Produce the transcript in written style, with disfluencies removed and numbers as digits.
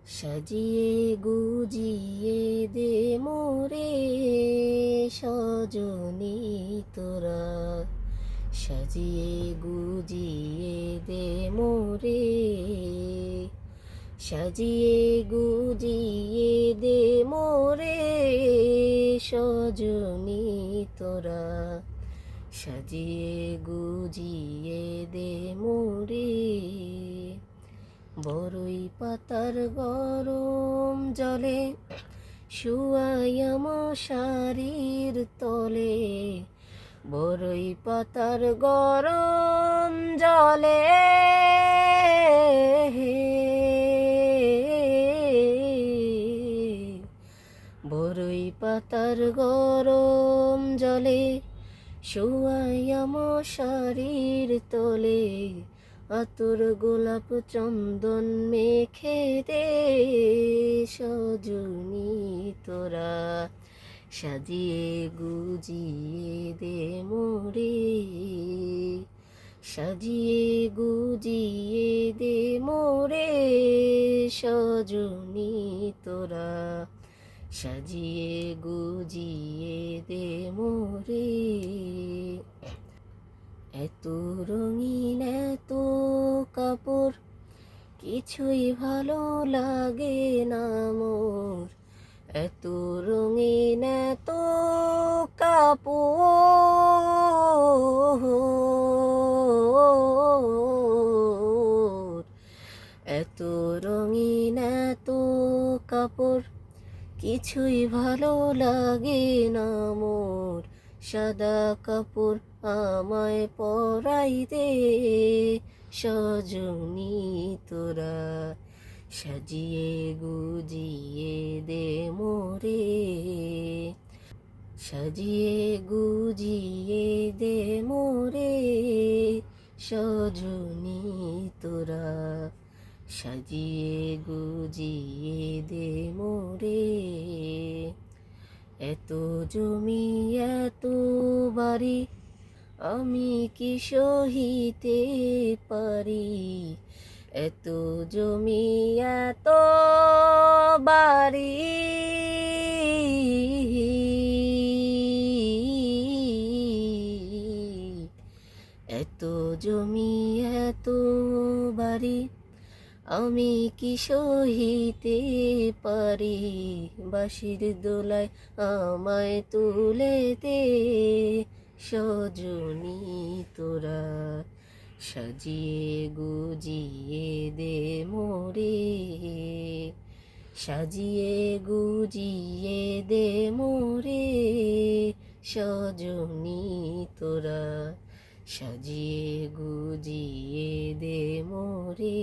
সাজিয়ে গুজিয়ে দে মোরে সজনী তোরা, সাজিয়ে গুজিয়ে দে মোরে, সাজিয়ে গুজিয়ে দে মোরে সজনী তোরা, সাজিয়ে গুজিয়ে দে মোরে। বরই পাতার গরম জলে শুয়াইয়া মশারির তলে, বরই পাতার গরম জলে বরই পাতার গরম জলে শুয়াইয়া মশারির তলে, আতর গোলাপ চন্দন মেখে দে সজনী তোরা, সাজিয়ে গুজিয়ে দে মোরে, সাজিয়ে গুজিয়ে দে মোরে সজনী তোরা, সাজিয়ে গুজিয়ে দে মোরে। এত রঙিন এত কাপড় কিছুই ভালো লাগে না মোর, এত রঙিন এত কাপড়, এত রঙিন এত কাপড় কিছুই ভালো লাগে না মোর, সাদা কাপড় আমায় পরাই দে সজনী তোরা, সাজিয়ে গুজিয়ে দে মোরে, সাজিয়ে গুজিয়ে দে মোরে সজনী তোরা, সাজিয়ে গুজিয়ে দে মোরে। এত জমি এত বাড়ি আমি কি সহিতে পারি, এত জমি এত বাড়ি এত জমি এত বাড়ি আমি কি সহিতে পারি, বাঁশির দোলায় আমায় তুলে দে সজনী তোরা, সাজিয়ে গুজিয়ে দে মোরে, সাজিয়ে গুজিয়ে দে মোরে সজনী তোরা, সাজিয়ে গুজিয়ে দে মোরে।